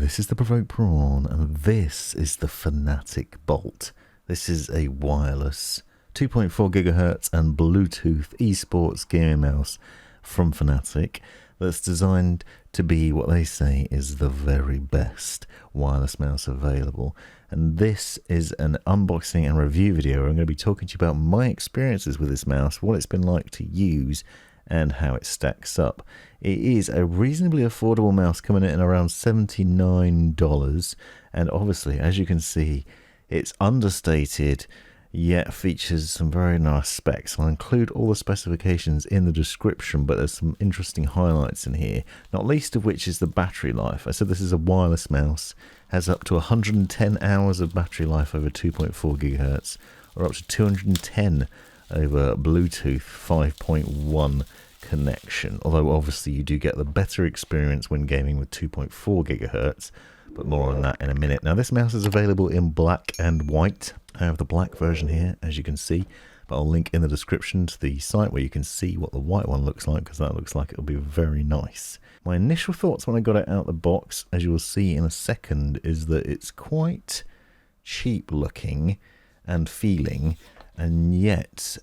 this is the Provoked Prawn, and this is the Fnatic Bolt. This is a wireless 2.4 GHz and Bluetooth esports gaming mouse from Fnatic that's designed to be what they say is the very best wireless mouse available. And this is an unboxing and review video where I'm going to be talking to you about my experiences with this mouse, what it's been like to use, and how it stacks up. It is a reasonably affordable mouse coming in at around $79, and obviously, as you can see, it's understated yet features some very nice specs. I'll include all the specifications in the description, but there's some interesting highlights in here, not least of which is the battery life. I said this is a wireless mouse, has up to 110 hours of battery life over 2.4 GHz, or up to 210 over Bluetooth 5.1 connection, although obviously you do get the better experience when gaming with 2.4 GHz, but more on that in a minute. Now this mouse is available in black and white. I have the black version here, as you can see, but I'll link in the description to the site where you can see what the white one looks like, because that looks like it'll be very nice. My initial thoughts when I got it out of the box, as you will see in a second, is that it's quite cheap looking and feeling, and yet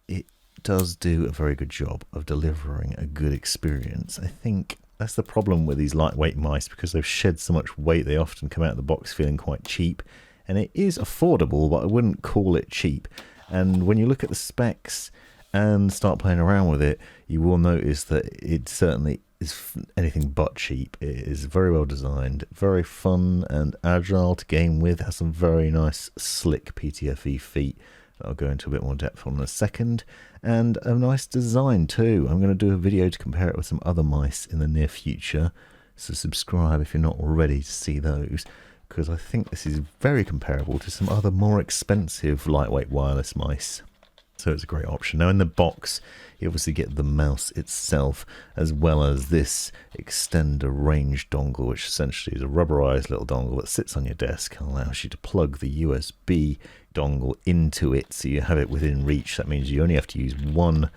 it does do a very good job of delivering a good experience. I think that's the problem with these lightweight mice, because they've shed so much weight, they often come out of the box feeling quite cheap. And it is affordable, but I wouldn't call it cheap. And when you look at the specs and start playing around with it, you will notice that it certainly is anything but cheap. It is very well designed, very fun and agile to game with, has some very nice slick Ptfe feet that I'll go into a bit more depth on in a second, and a nice design too. I'm going to do a video to compare it with some other mice in the near future, so subscribe if you're not already to see those, because I think this is very comparable to some other more expensive lightweight wireless mice. So it's a great option. Now in the box, you obviously get the mouse itself, as well as this extender range dongle, which essentially is a rubberized little dongle that sits on your desk and allows you to plug the USB dongle into it, so you have it within reach. That means you only have to use one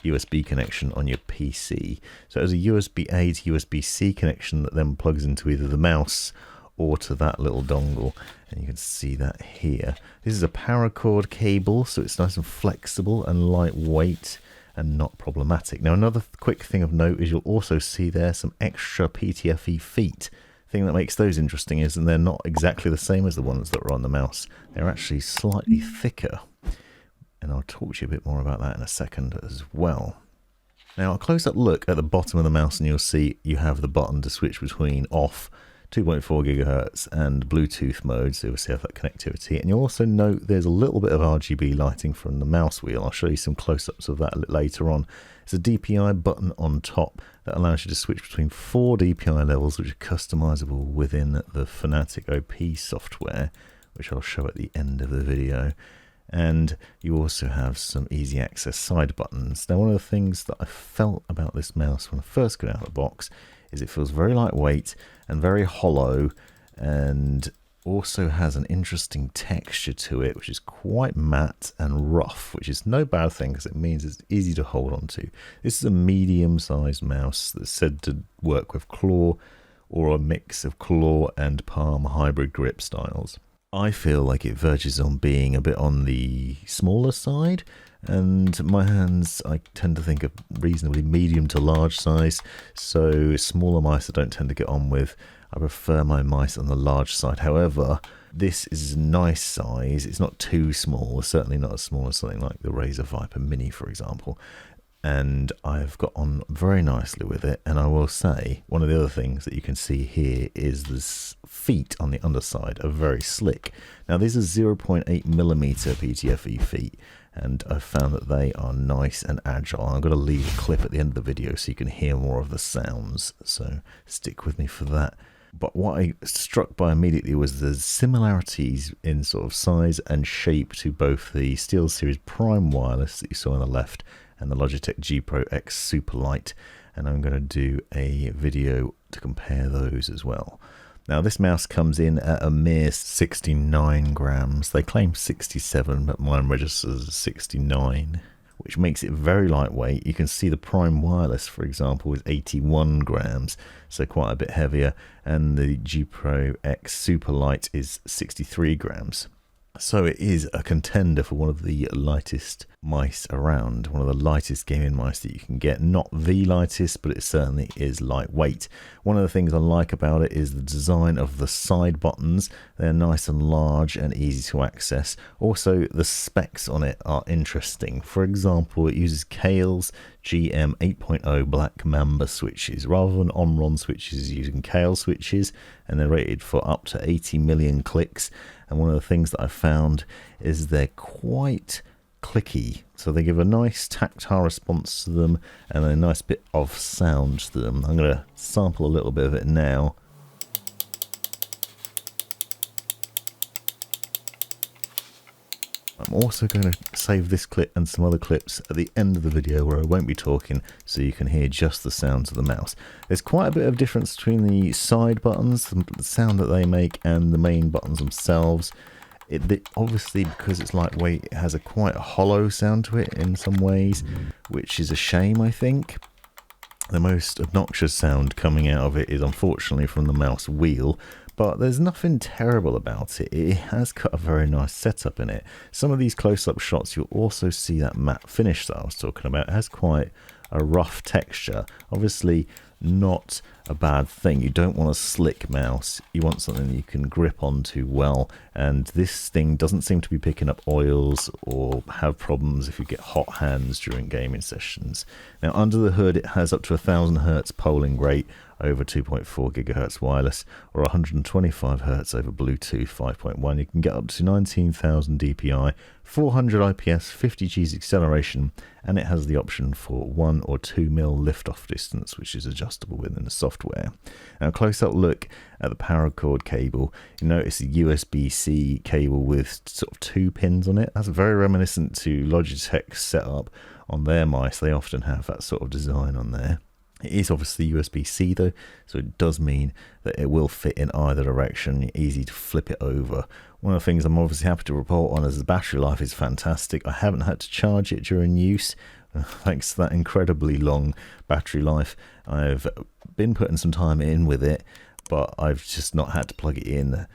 USB connection on your PC. So it has a USB-A to USB-C connection that then plugs into either the mouse or to that little dongle, and you can see that here. This is a paracord cable, so it's nice and flexible and lightweight and not problematic. Now another quick thing of note is you'll also see there some extra Ptfe feet. The thing that makes those interesting is that they're not exactly the same as the ones that were on the mouse. They're actually slightly thicker, and I'll talk to you a bit more about that in a second as well. Now a close-up look at the bottom of the mouse, and you'll see you have the button to switch between off, 2.4 GHz and Bluetooth mode, so you'll see have that connectivity. And you'll also note there's a little bit of RGB lighting from the mouse wheel. I'll show you some close-ups of that a little later on. There's a DPI button on top that allows you to switch between 4 DPI levels, which are customizable within the Fnatic OP software, which I'll show at the end of the video. And you also have some easy access side buttons. Now one of the things that I felt about this mouse when I first got it out of the box is it feels very lightweight and very hollow, and also has an interesting texture to it, which is quite matte and rough, which is no bad thing because it means it's easy to hold on to. This is a medium-sized mouse that's said to work with claw or a mix of claw and palm hybrid grip styles. I feel like it verges on being a bit on the smaller side, and my hands I tend to think of reasonably medium to large size, so smaller mice I don't tend to get on with. I prefer my mice on the large side. However, this is a nice size. It's not too small, certainly not as small as something like the Razer Viper Mini, for example. And I've got on very nicely with it. And I will say, one of the other things that you can see here is the feet on the underside are very slick. Now these are 0.8mm Ptfe feet, and I've found that they are nice and agile. I'm going to leave a clip at the end of the video so you can hear more of the sounds, so stick with me for that. But what I struck by immediately was the similarities in sort of size and shape to both the SteelSeries Prime wireless that you saw on the left and the Logitech G Pro X Superlight, and I'm going to do a video to compare those as well. Now this mouse comes in at a mere 69 grams. They claim 67, but mine registers as 69. which makes it very lightweight. You can see the Prime Wireless, for example, is 81 grams, so quite a bit heavier, and the G Pro X Super Light is 63 grams. So it is a contender for one of the lightest mice around, one of the lightest gaming mice that you can get. Not the lightest, but it certainly is lightweight. One of the things I like about it is the design of the side buttons. They're nice and large and easy to access. Also, the specs on it are interesting. For example, it uses Kailh's GM 8.0 Black Mamba switches rather than Omron switches, using Kailh switches, and they're rated for up to 80 million clicks. And one of the things that I found is they're quite clicky, so they give a nice tactile response to them and a nice bit of sound to them. I'm going to sample a little bit of it now. I'm also going to save this clip and some other clips at the end of the video where I won't be talking, so you can hear just the sounds of the mouse. There's quite a bit of difference between the side buttons, the sound that they make, and the main buttons themselves. Obviously, because it's lightweight, it has a quite hollow sound to it in some ways, which is a shame, I think. The most obnoxious sound coming out of it is unfortunately from the mouse wheel, but there's nothing terrible about it. It has got a very nice setup in it. Some of these close-up shots, you'll also see that matte finish that I was talking about. It has quite a rough texture. Obviously, not a bad thing. You don't want a slick mouse. You want something that you can grip onto well, and this thing doesn't seem to be picking up oils or have problems if you get hot hands during gaming sessions. Now, under the hood, it has up to 1000 Hz polling rate over 2.4 GHz wireless, or 125 Hz over Bluetooth 5.1. You can get up to 19,000 DPI, 400 IPS, 50 G's acceleration, and it has the option for 1 or 2 mil liftoff distance, which is adjustable within the software. Now, a close-up look at the power cord cable. You notice a USB-C cable with sort of 2 pins on it. That's very reminiscent to Logitech's setup on their mice. They often have that sort of design on there. It is obviously USB-C though, so it does mean that it will fit in either direction, easy to flip it over. One of the things I'm obviously happy to report on is the battery life is fantastic. I haven't had to charge it during use, thanks to that incredibly long battery life. I've been putting some time in with it, but I've just not had to plug it in.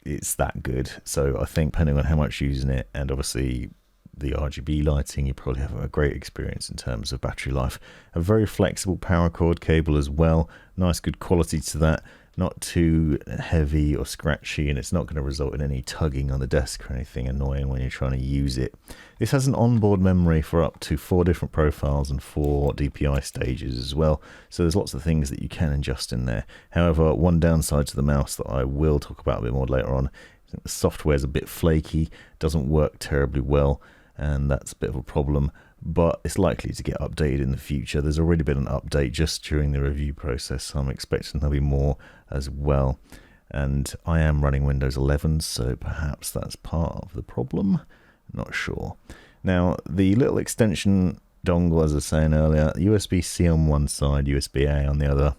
It's that good. So I think depending on how much you're using it, and obviously the RGB lighting, you probably have a great experience in terms of battery life. A very flexible power cord cable as well. Nice good quality to that. Not too heavy or scratchy, and it's not going to result in any tugging on the desk or anything annoying when you're trying to use it. This has an onboard memory for up to 4 different profiles and 4 DPI stages as well, so there's lots of things that you can adjust in there. However, one downside to the mouse that I will talk about a bit more later on, the software is a bit flaky, doesn't work terribly well, and that's a bit of a problem, but it's likely to get updated in the future. There's already been an update just during the review process, so I'm expecting there'll be more as well. And I am running Windows 11, so perhaps that's part of the problem. Not sure. Now, the little extension dongle, as I was saying earlier, USB-C on one side, USB-A on the other.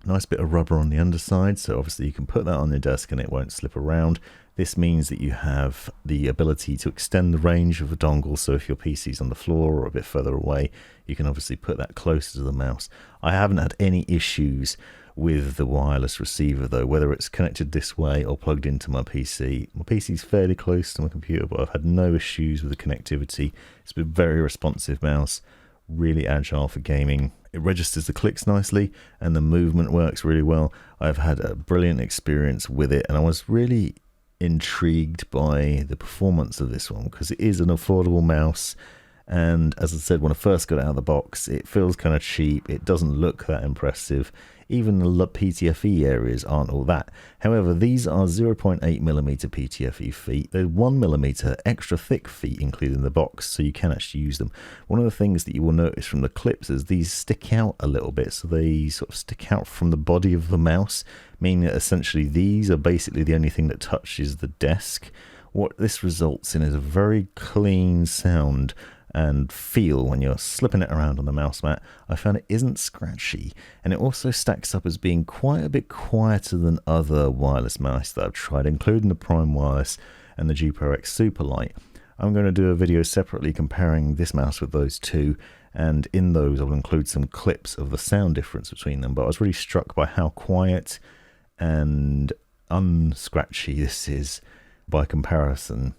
Nice bit of rubber on the underside, so obviously you can put that on your desk and it won't slip around. This means that you have the ability to extend the range of the dongle, so if your PC's on the floor or a bit further away, you can obviously put that closer to the mouse. I haven't had any issues with the wireless receiver though, whether it's connected this way or plugged into my PC. My PC's fairly close to my computer, but I've had no issues with the connectivity. It's been a very responsive mouse, really agile for gaming. It registers the clicks nicely and the movement works really well. I've had a brilliant experience with it, and I was really intrigued by the performance of this one because it is an affordable mouse, and as I said, when I first got it out of the box, it feels kind of cheap. It doesn't look that impressive. Even the Ptfe areas aren't all that. However, these are 0.8mm Ptfe feet. They're 1mm extra thick feet included in the box, so you can actually use them. One of the things that you will notice from the clips is these stick out a little bit, so they sort of stick out from the body of the mouse, meaning that essentially these are basically the only thing that touches the desk. What this results in is a very clean sound and feel when you're slipping it around on the mouse mat. I found it isn't scratchy, and it also stacks up as being quite a bit quieter than other wireless mice that I've tried, including the Prime Wireless and the G Pro X Super Light. I'm going to do a video separately comparing this mouse with those two, and in those I'll include some clips of the sound difference between them. But I was really struck by how quiet and unscratchy this is by comparison.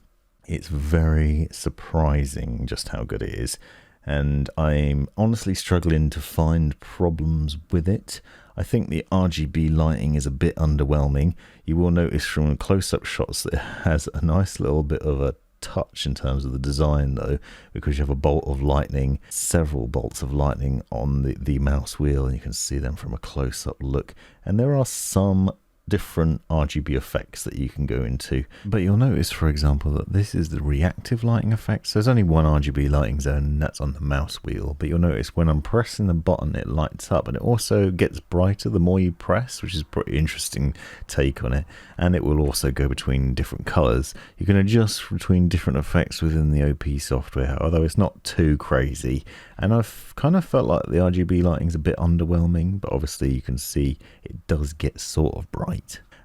It's very surprising just how good it is, and I'm honestly struggling to find problems with it. I think the RGB lighting is a bit underwhelming. You will notice from close-up shots that it has a nice little bit of a touch in terms of the design though, because you have a bolt of lightning, several bolts of lightning on the mouse wheel, and you can see them from a close-up look. And there are some different RGB effects that you can go into, but you'll notice, for example, that this is the reactive lighting effect. So there's only one RGB lighting zone, and that's on the mouse wheel, but you'll notice when I'm pressing the button it lights up, and it also gets brighter the more you press, which is a pretty interesting take on it. And it will also go between different colors. You can adjust between different effects within the OP software, although it's not too crazy. And I've kind of felt like the RGB lighting's a bit underwhelming, but obviously you can see it does get sort of bright.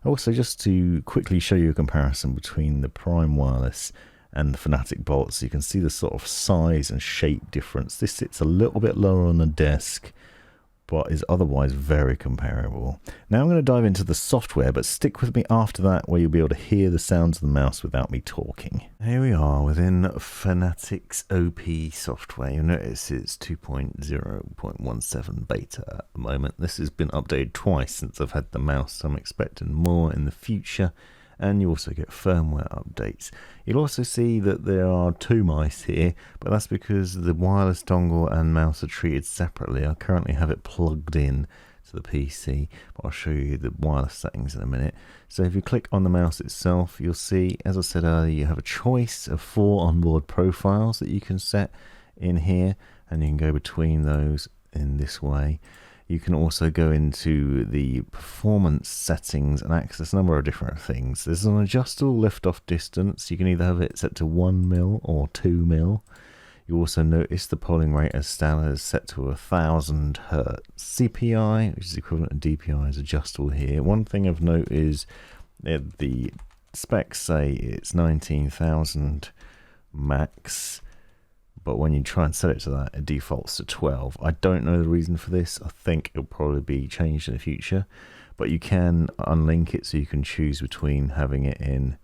Also, just to quickly show you a comparison between the Prime Wireless and the Fnatic Bolt, so you can see the sort of size and shape difference. This sits a little bit lower on the desk, but is otherwise very comparable. Now I'm going to dive into the software, but stick with me after that, where you'll be able to hear the sounds of the mouse without me talking. Here we are within Fnatic's OP software. You'll notice it's 2.0.17 beta at the moment. This has been updated twice since I've had the mouse, so I'm expecting more in the future. And you also get firmware updates. You'll also see that there are two mice here, but that's because the wireless dongle and mouse are treated separately. I currently have it plugged in to the PC, but I'll show you the wireless settings in a minute. So if you click on the mouse itself, you'll see, as I said earlier, you have a choice of 4 onboard profiles that you can set in here, and you can go between those in this way. You can also go into the performance settings and access a number of different things. There's an adjustable lift-off distance. You can either have it set to 1 mil or 2 mil. You also notice the polling rate as standard is set to 1000 Hz. CPI, which is equivalent to DPI, is adjustable here. One thing of note is the specs say it's 19,000 max, but when you try and set it to that, it defaults to 12. I don't know the reason for this. I think it'll probably be changed in the future, but you can unlink it, so you can choose between having it in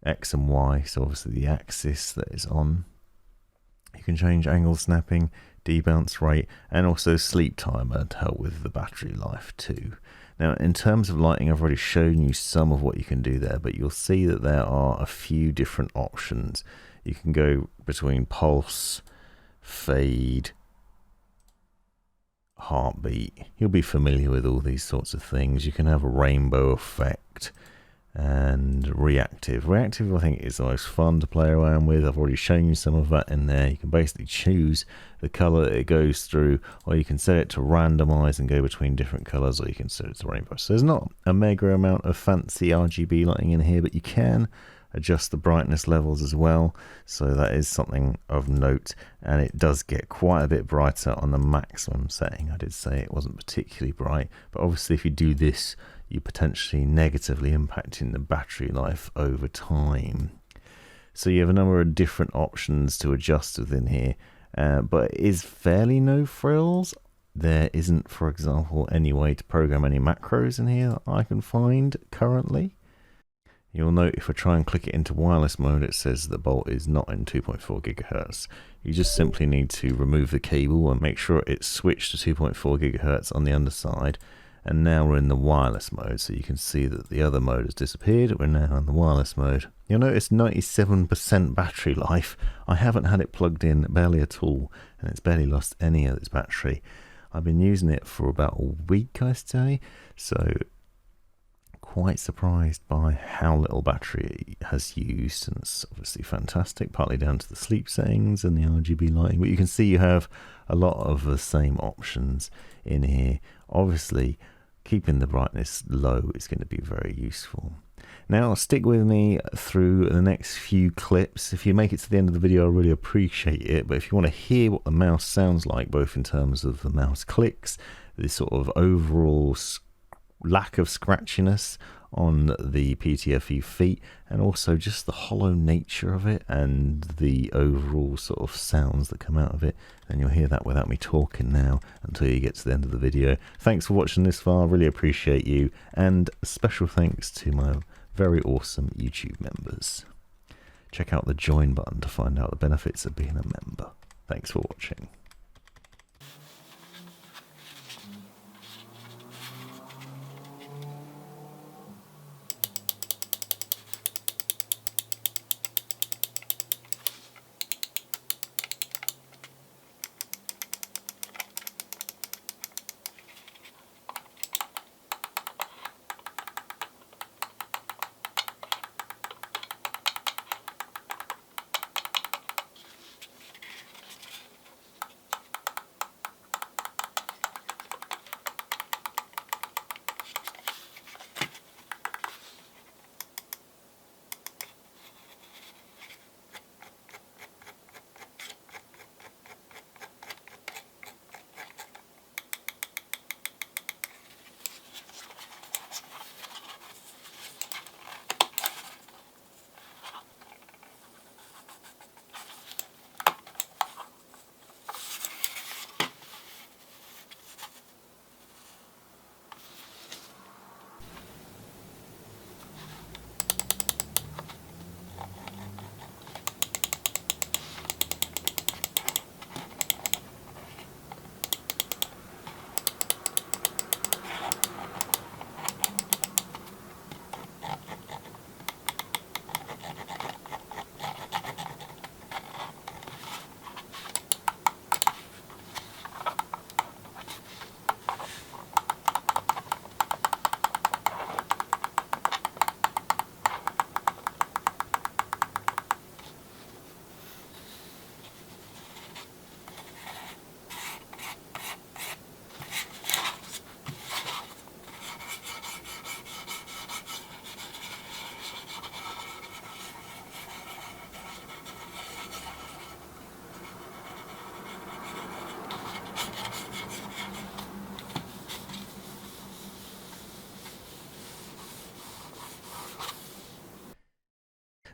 X and Y, so obviously the axis that is on. You can change angle snapping, debounce rate, and also sleep timer to help with the battery life too. Now, in terms of lighting, I've already shown you some of what you can do there, but you'll see that there are a few different options. You can go between pulse, fade, heartbeat. You'll be familiar with all these sorts of things. You can have a rainbow effect and reactive. Reactive, I think, is the most fun to play around with. I've already shown you some of that in there. You can basically choose the color that it goes through, or you can set it to randomize and go between different colors, or you can set it to rainbow. So there's not a mega amount of fancy RGB lighting in here, but you can adjust the brightness levels as well, so that is something of note, and it does get quite a bit brighter on the maximum setting. I did say it wasn't particularly bright, but obviously if you do this, you're potentially negatively impacting the battery life over time. So you have a number of different options to adjust within here, but it is fairly no frills. There isn't, for example, any way to program any macros in here that I can find currently. You'll note if I try and click it into wireless mode, it says the Bolt is not in 2.4 GHz. You just simply need to remove the cable and make sure it's switched to 2.4 GHz on the underside. And now we're in the wireless mode, so you can see that the other mode has disappeared. We're now in the wireless mode. You'll notice 97% battery life. I haven't had it plugged in barely at all, and it's barely lost any of its battery. I've been using it for about a week, I say, so quite surprised by how little battery it has used, and it's obviously fantastic, partly down to the sleep settings and the RGB lighting, but you can see you have a lot of the same options in here. Obviously, keeping the brightness low is going to be very useful. Now, stick with me through the next few clips. If you make it to the end of the video, I really appreciate it, but if you want to hear what the mouse sounds like, both in terms of the mouse clicks, the sort of overall lack of scratchiness on the Ptfe Feet, and also just the hollow nature of it and the overall sort of sounds that come out of it. And you'll hear that without me talking now until you get to the end of the video. Thanks for watching this far, really appreciate you, and special thanks to my very awesome YouTube members. Check out the join button to find out the benefits of being a member. Thanks for watching.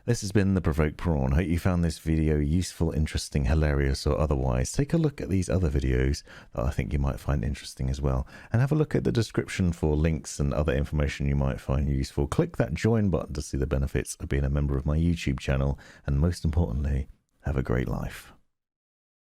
This has been the Provoked Prawn. Hope you found this video useful, interesting, hilarious, or otherwise. Take a look at these other videos that I think you might find interesting as well. And have a look at the description for links and other information you might find useful. Click that join button to see the benefits of being a member of my YouTube channel. And most importantly, have a great life.